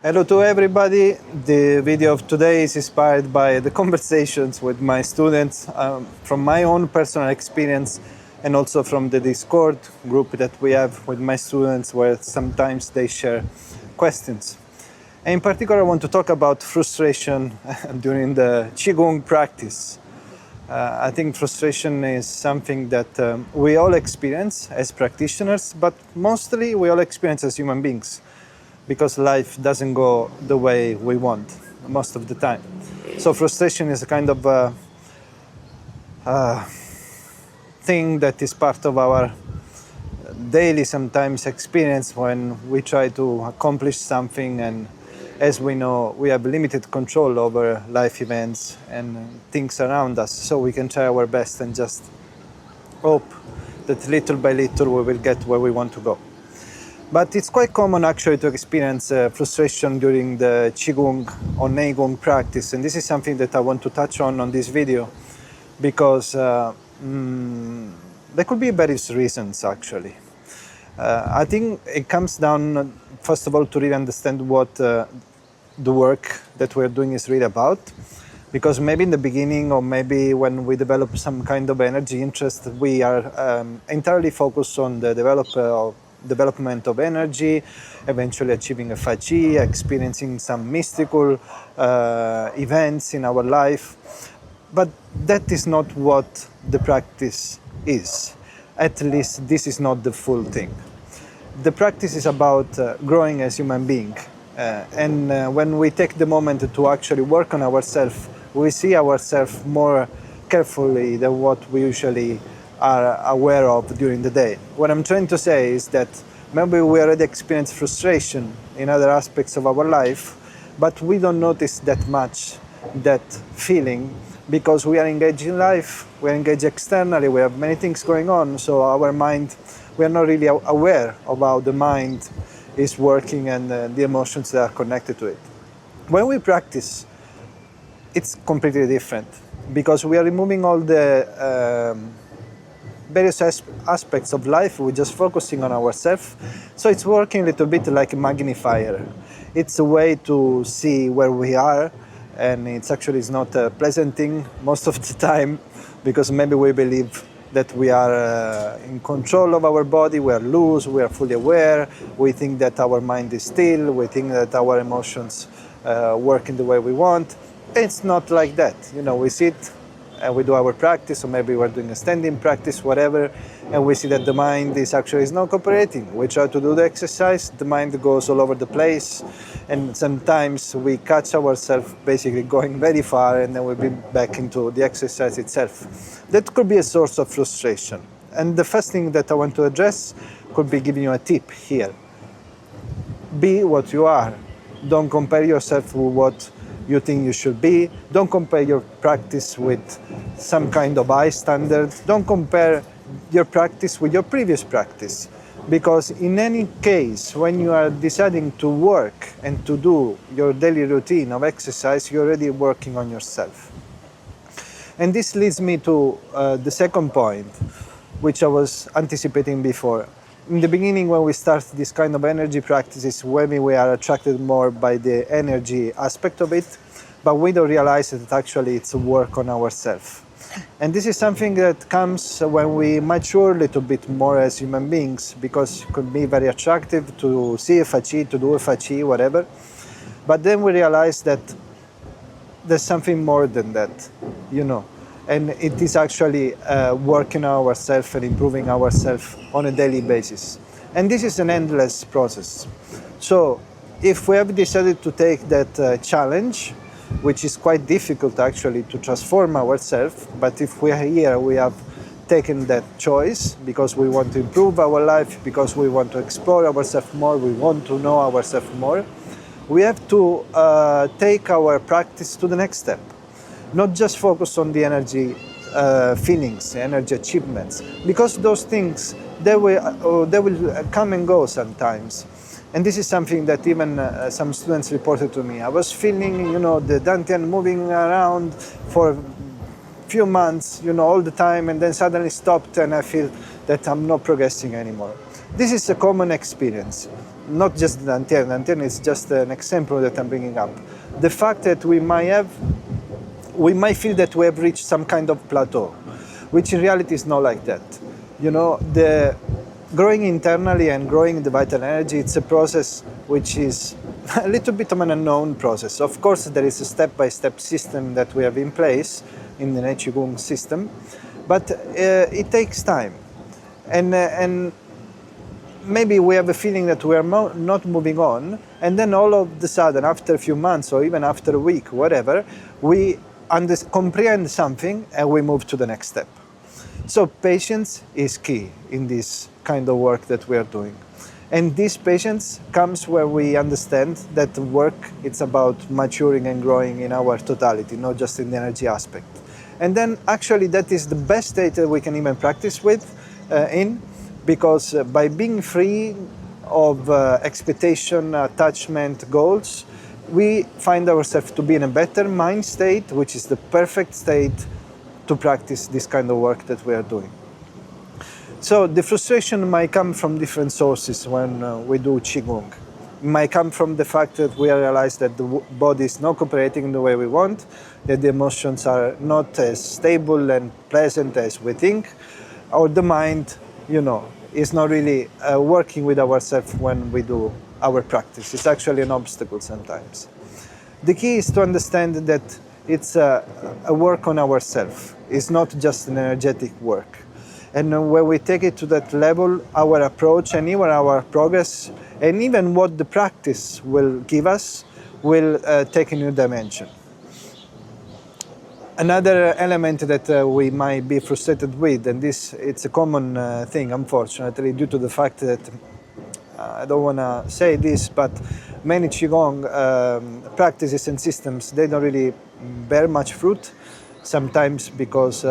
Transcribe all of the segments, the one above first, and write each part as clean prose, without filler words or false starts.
Hello to everybody. The video of today is inspired by the conversations with my students from my own personal experience and also from the Discord group that we have with my students where sometimes they share questions. And in particular, I want to talk about frustration during the Qigong practice. I think frustration is something that we all experience as practitioners, but mostly we all experience as human beings, because life doesn't go the way we want most of the time. So frustration is a kind of thing that is part of our daily sometimes experience when we try to accomplish something, and as we know, we have limited control over life events and things around us, so we can try our best and just hope that little by little we will get where we want to go. But it's quite common actually to experience frustration during the Qigong or Nei Gong practice, and this is something that I want to touch on this video because there could be various reasons actually. I think it comes down, first of all, to really understand what the work that we're doing is really about, because maybe in the beginning or maybe when we develop some kind of energy interest, we are entirely focused on the development of energy, eventually achieving a Qi, experiencing some mystical events in our life. But that is not what the practice is. At least this is not the full thing. The practice is about growing as human being. And when we take the moment to actually work on ourselves, we see ourselves more carefully than what we usually are aware of during the day. What I'm trying to say is that maybe we already experience frustration in other aspects of our life, but we don't notice that much that feeling because we are engaged in life, we are engaged externally, we have many things going on, so our mind, we are not really aware of how the mind is working and the emotions that are connected to it. When we practice, it's completely different because we are removing all the various aspects of life. We're just focusing on ourselves. So it's working a little bit like a magnifier. It's a way to see where we are, and it's not a pleasant thing most of the time, because maybe we believe that we are in control of our body, we are loose, we are fully aware, we think that our mind is still, we think that our emotions work in the way we want. It's not like that. We sit and we do our practice, or maybe we're doing a standing practice, whatever, and we see that the mind is not cooperating. We try to do the exercise, the mind goes all over the place, and sometimes we catch ourselves basically going very far, and then we'll be back into the exercise itself. That could be a source of frustration. And the first thing that I want to address could be giving you a tip here. Be what you are. Don't compare yourself with what you think you should be. Don't compare your practice with some kind of high standard. Don't compare your practice with your previous practice. Because in any case, when you are deciding to work and to do your daily routine of exercise, you're already working on yourself. And this leads me to the second point, which I was anticipating before. In the beginning, when we start this kind of energy practices, maybe we are attracted more by the energy aspect of it, but we don't realize that actually it's a work on ourselves. And this is something that comes when we mature a little bit more as human beings, because it could be very attractive to see a Qi, to do a Qi, whatever. But then we realize that there's something more than that, and it is actually working on ourselves and improving ourselves on a daily basis. And this is an endless process. So if we have decided to take that challenge, which is quite difficult actually to transform ourselves, but if we are here, we have taken that choice because we want to improve our life, because we want to explore ourselves more, we want to know ourselves more, we have to take our practice to the next step. Not just focus on the energy feelings, energy achievements, because those things, they will come and go sometimes. And this is something that even some students reported to me. I was feeling, the dantian moving around for a few months, all the time, and then suddenly stopped, and I feel that I'm not progressing anymore. This is a common experience. not just the Dantian is just an example that I'm bringing up. The fact that we might feel that we have reached some kind of plateau, which in reality is not like that. You know, the growing internally and growing the vital energy, it's a process which is a little bit of an unknown process. Of course, there is a step-by-step system that we have in place in the Qi Gong system, but it takes time. And maybe we have a feeling that we are not moving on, and then all of a sudden, after a few months or even after a week, whatever, we comprehend something and we move to the next step. So patience is key in this kind of work that we are doing. And this patience comes where we understand that the work, it's about maturing and growing in our totality, not just in the energy aspect. And then actually that is the best state that we can even practice because by being free of expectation, attachment, goals, we find ourselves to be in a better mind state, which is the perfect state to practice this kind of work that we are doing. So the frustration might come from different sources when we do Qigong. It might come from the fact that we realize that the body is not cooperating in the way we want, that the emotions are not as stable and pleasant as we think, or the mind, is not really working with ourselves when we do our practice. It's actually an obstacle sometimes. The key is to understand that it's a work on ourselves. It's not just an energetic work. And when we take it to that level, our approach and even our progress, and even what the practice will give us, will take a new dimension. Another element that we might be frustrated with, and it's a common thing, unfortunately, due to the fact that I don't want to say this, but many Qigong practices and systems, they don't really bear much fruit, sometimes because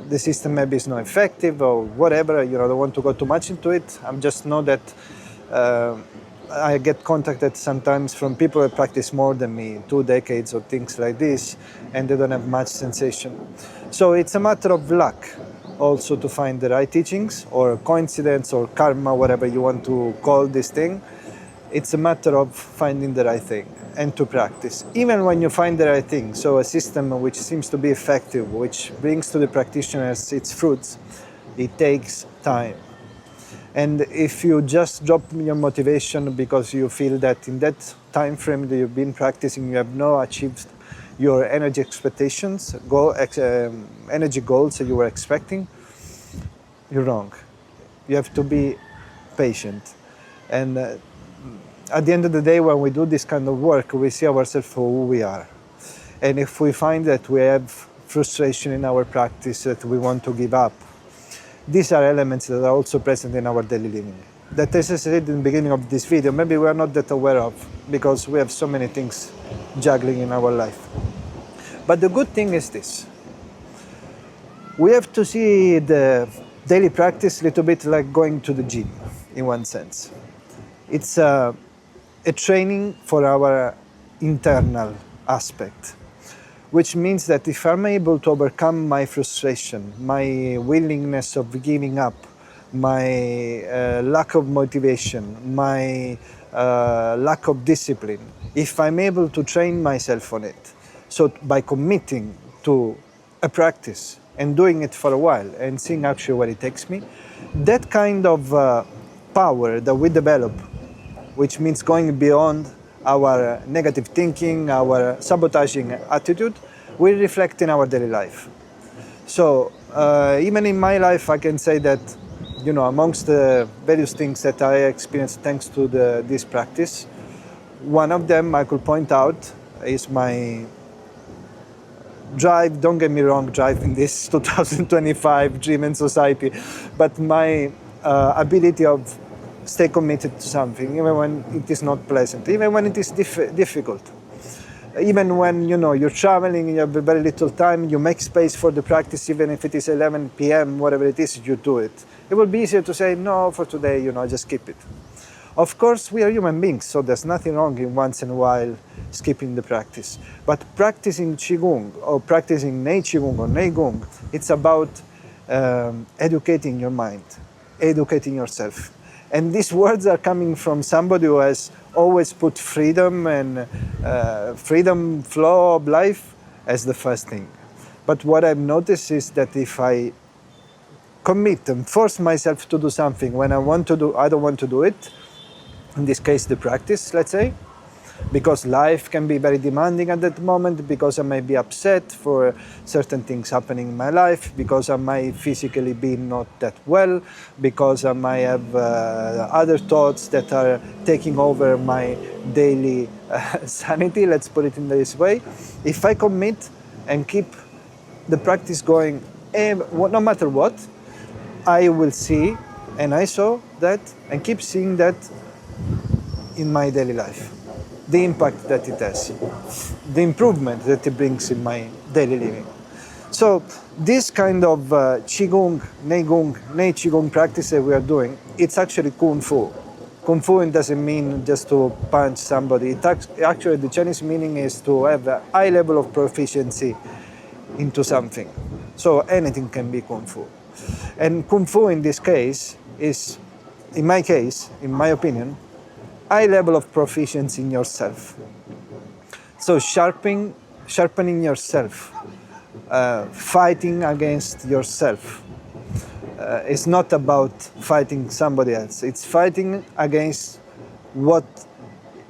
the system maybe is not effective or whatever. I don't want to go too much into it. I just know that I get contacted sometimes from people that practice more than me, 2 decades or things like this, and they don't have much sensation. So it's a matter of luck also to find the right teachings, or coincidence, or karma, whatever you want to call this thing. It's a matter of finding the right thing and to practice. Even when you find the right thing, so a system which seems to be effective, which brings to the practitioners its fruits, it takes time. And if you just drop your motivation because you feel that in that time frame that you've been practicing, you have not achieved your energy expectations, energy goals that you were expecting, you're wrong. You have to be patient. And at the end of the day, when we do this kind of work, we see ourselves for who we are. And if we find that we have frustration in our practice, that we want to give up, these are elements that are also present in our daily living. That, as I said in the beginning of this video, maybe we are not that aware of, because we have so many things juggling in our life. But the good thing is this. We have to see the daily practice a little bit like going to the gym, in one sense. It's a training for our internal aspect, which means that if I'm able to overcome my frustration, my willingness of giving up, my lack of motivation, my lack of discipline, if I'm able to train myself on it, so by committing to a practice and doing it for a while and seeing actually where it takes me, that kind of power that we develop, which means going beyond our negative thinking, our sabotaging attitude, will reflect in our daily life. So even in my life, I can say that, amongst the various things that I experienced thanks to this practice, one of them I could point out is my drive. Don't get me wrong, drive in this 2025 dream and society, but my ability of stay committed to something, even when it is not pleasant, even when it is difficult. Even when you're traveling and you have very little time, you make space for the practice, even if it is 11 p.m., whatever it is, you do it. It will be easier to say, no, for today, just skip it. Of course, we are human beings, so there's nothing wrong in once in a while skipping the practice. But practicing Qigong, or practicing Nei Qigong or Nei Gong, it's about educating your mind, educating yourself, And these words are coming from somebody who has always put freedom and freedom flow of life as the first thing. But what I've noticed is that if I commit and force myself to do something when I don't want to do it, in this case the practice, let's say, because life can be very demanding at that moment, because I may be upset for certain things happening in my life, because I might physically be not that well, because I might have other thoughts that are taking over my daily sanity, let's put it in this way. If I commit and keep the practice going, no matter what, I will see, and I saw that, and keep seeing that in my daily life. The impact that it has, the improvement that it brings in my daily living. So this kind of Qigong, Nei Gong, Nei Qigong practice that we are doing, it's actually Kung Fu. Kung Fu doesn't mean just to punch somebody. Actually, the Chinese meaning is to have a high level of proficiency into something. So anything can be Kung Fu. And Kung Fu in this case is, in my case, in my opinion, high level of proficiency in yourself. So sharpening yourself, fighting against yourself. It's not about fighting somebody else. It's fighting against what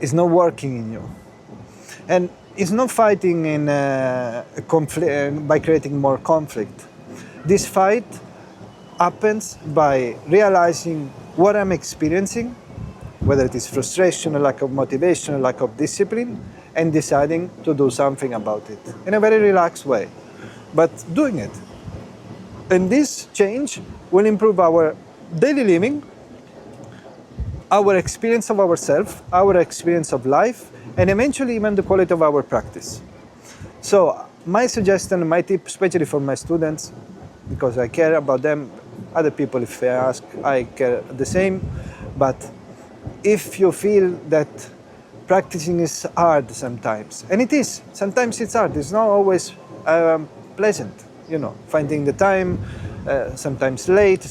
is not working in you. And it's not fighting in by creating more conflict. This fight happens by realizing what I'm experiencing, whether it is frustration, a lack of motivation, a lack of discipline, and deciding to do something about it in a very relaxed way, but doing it. And this change will improve our daily living, our experience of ourselves, our experience of life, and eventually even the quality of our practice. So my suggestion, my tip, especially for my students, because I care about them, other people, if they ask, I care the same, but if you feel that practicing is hard sometimes, and it is, sometimes it's hard, it's not always pleasant, finding the time, sometimes late,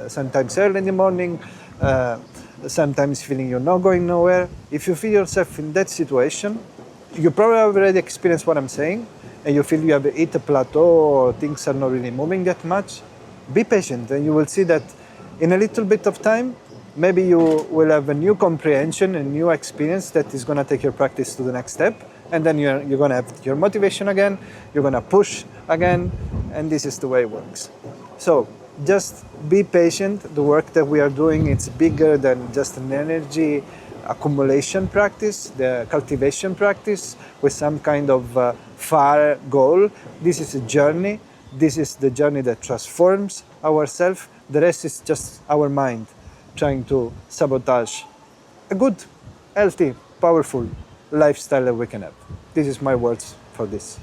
sometimes early in the morning, sometimes feeling you're not going nowhere. If you feel yourself in that situation, you probably have already experienced what I'm saying, and you feel you have hit a plateau or things are not really moving that much, be patient, and you will see that in a little bit of time, maybe you will have a new comprehension, a new experience that is going to take your practice to the next step. And then you're going to have your motivation again, you're going to push again, and this is the way it works. So just be patient. The work that we are doing, it's bigger than just an energy accumulation practice, the cultivation practice with some kind of far goal. This is a journey. This is the journey that transforms ourselves. The rest is just our mind trying to sabotage a good, healthy, powerful lifestyle that we can have. This is my words for this.